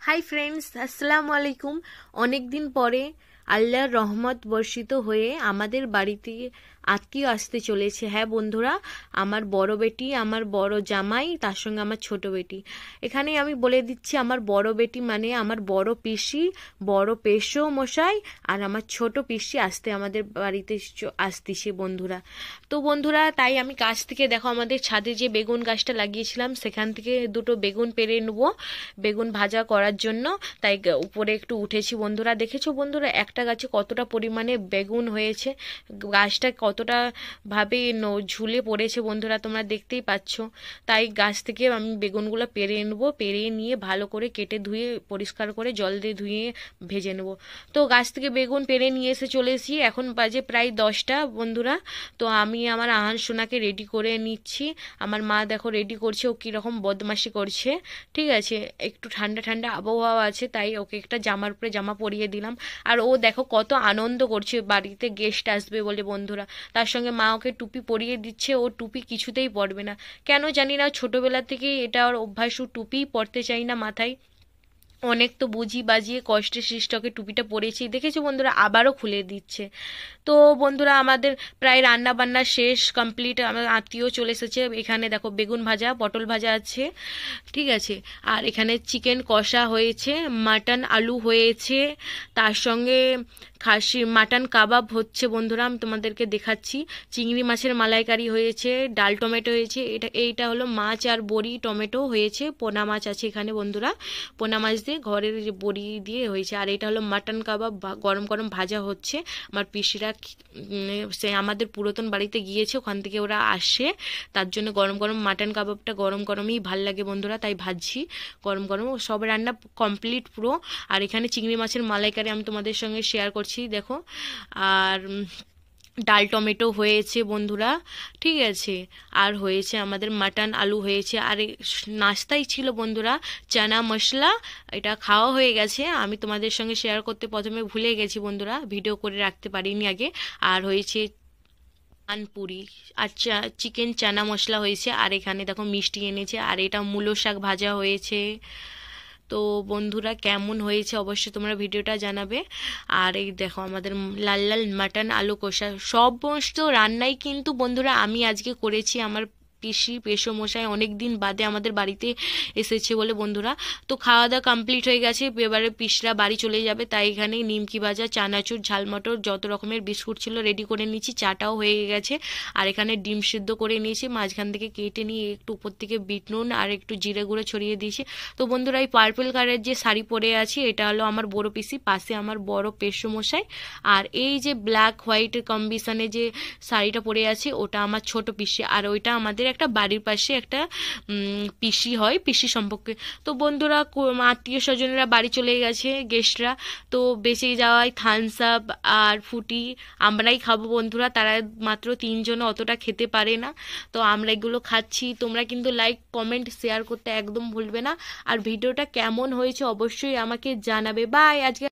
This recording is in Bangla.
হাই ফ্রেন্ডস, আসসালামু আলাইকুম। অনেক দিন পরে আল্লাহর রহমত বর্ষিত হয়ে আমাদের বাড়িতে আত্মীয় আসতে চলেছে। হ্যাঁ বন্ধুরা, আমার বড় বেটি, আমার বড় জামাই, তার সঙ্গে আমার ছোট বেটি। এখানে আমি বলে দিচ্ছি, আমার বড় বেটি মানে আমার বড় পিসি, বড় পেশো মশাই, আর আমার ছোট পিসি আসতে আমাদের বাড়িতে আসতেছে বন্ধুরা। তো বন্ধুরা, তাই আমি গাছ থেকে দেখো, আমাদের ছাদে যে বেগুন গাছটা লাগিয়েছিলাম সেখান থেকে দুটো বেগুন পেড়ে নেবো বেগুন ভাজা করার জন্য। তাই উপরে একটু উঠেছি বন্ধুরা। দেখেছো বন্ধুরা, একটা গাছে কতটা পরিমাণে বেগুন হয়েছে, গাছটা কতটা ভাবে ঝুলে পড়েছে বন্ধুরা, তোমরা দেখতেই পাচ্ছ। তাই গাছ থেকে আমি বেগুনগুলো পেড়ে নেবো, পেড়ে নিয়ে ভালো করে কেটে ধুয়ে পরিষ্কার করে জল দিয়ে ধুয়ে ভেজে নেবো। তো গাছ থেকে বেগুন পেড়ে নিয়ে এসে চলে এসেছি, এখন বাজে প্রায় 10টা বন্ধুরা। তো আমি আমার আহান সোনাকে রেডি করে নিচ্ছি। আমার মা দেখো রেডি করছে, ও কীরকম বদমাশি করছে। ঠিক আছে, একটু ঠান্ডা ঠান্ডা আবহাওয়া আছে, তাই ওকে একটা জামার উপরে জামা পরিয়ে দিলাম। আর ও দেখো কত আনন্দ করছে, বাড়িতে গেস্ট আসবে বলে বন্ধুরা। তার সঙ্গে মা ওকে টুপি পরিয়ে দিচ্ছে, ও টুপি কিছুতেই পরবে না, কেন জানি না। ছোটবেলা থেকেই এটা ওর অভ্যাস, ও টুপিই পরতে চাই না মাথায়। অনেক তো বুঝি বাজিয়ে কষ্টে সৃষ্টকে টুপিটা পরেছি, দেখেছো বন্ধুরা, আবারও খুলে দিচ্ছে। তো বন্ধুরা, আমাদের প্রায় রান্না বান্না শেষ, কমপ্লিট। আমার আত্মীয় চলে এসেছে। এখানে দেখো বেগুন ভাজা, পটল ভাজা আছে, ঠিক আছে। আর এখানে চিকেন কষা হয়েছে, মাটন আলু হয়েছে, তার সঙ্গে খাসি মাটন কাবাব হচ্ছে বন্ধুরা, আমি তোমাদেরকে দেখাচ্ছি। চিংড়ি মাছের মালাইকারি হয়েছে, ডাল টমেটো হয়েছে। এইটা হলো মাছ আর বড়ি টমেটো হয়েছে, পোনা মাছ আছে এখানে বন্ধুরা, পোনা মাছ দিয়ে ঘরের যে বড়ি দিয়ে হয়েছে। আর এটা হলো মাটন কাবাব, গরম গরম ভাজা হচ্ছে। আমার পিসিরা সে আমাদের পুরাতন বাড়িতে গিয়েছে, ওখান থেকে ওরা আসে, তার জন্য গরম গরম মাটন কাবাবটা গরম গরমই ভাল লাগে বন্ধুরা, তাই ভাজছি গরম গরম। সব রান্না কমপ্লিট পুরো। আর এখানে চিংড়ি মাছের মালাইকারি আমি তোমাদের সঙ্গে শেয়ার করছি দেখো। আর ডাল টমেটো হয়েছে বন্ধুরা, ঠিক আছে। আর হয়েছে আমাদের মাটন আলু হয়েছে। আর নাস্তাই ছিল বন্ধুরা চানা মশলা, এটা খাওয়া হয়ে গেছে। আমি তোমাদের সঙ্গে শেয়ার করতে প্রথমে ভুলে গেছি বন্ধুরা, ভিডিও করে রাখতে পারিনি আগে। আর হয়েছে পানপুরি, আর চিকেন চানা মশলা হয়েছে। আর এখানে দেখো মিষ্টি এনেছে, আর এটা মূলো শাক ভাজা হয়েছে। তো বন্ধুরা, কেমন হয়েছে অবশ্যই তোমরা ভিডিওটা জানাবে। আর এই দেখো আমাদের লাল লাল মাটন আলু কষা, সমস্ত রান্নাই কিন্তু বন্ধুরা আমি আজকে করেছি। আমার পিসি পেশো মশাই অনেক দিন বাদে আমাদের বাড়িতে এসেছে বলে বন্ধুরা। তো খাওয়া দাওয়া কমপ্লিট হয়ে গেছে, এবারে পিসরা বাড়ি চলে যাবে, তাই এখানে নিমকি ভাজা, চানাচুর, ঝাল মটর, যত রকমের বিস্কুট ছিল রেডি করে নিয়েছি, চাটাও হয়ে গেছে। আর এখানে ডিম সিদ্ধ করে নিয়েছি, মাঝখান থেকে কেটে নিয়ে একটু উপর থেকে বিট নুন আর একটু জিরে গুঁড়ো ছড়িয়ে দিয়েছি। তো বন্ধুরা, এই পার্পল কালারের যে শাড়ি পরে আছি, এটা হলো আমার বড় পিসি, পাশে আমার বড় পেশো মশাই। আর এই যে ব্ল্যাক হোয়াইট কম্বিনেশনে যে শাড়িটা পরে আছে, ওটা আমার ছোট পিসি। আর ওইটা আমাদের একটা বাড়ির পাশে একটা পিসি হয়, পিসি সম্পর্কে। তো বন্ধুরা, আত্মীয় স্বজনেরা বাড়ি চলে গেছে, গেস্টরা। তো বেঁচে যাওয়ায় থামস আপ আর ফুটি আমরাই খাবো বন্ধুরা, তারা মাত্র 3জন, অতটা খেতে পারে না। তো আমরা এগুলো খাচ্ছি। তোমরা কিন্তু লাইক কমেন্ট শেয়ার করতে একদম ভুলবে না। আর ভিডিওটা কেমন হয়েছে অবশ্যই আমাকে জানাবে। বাই। আজকে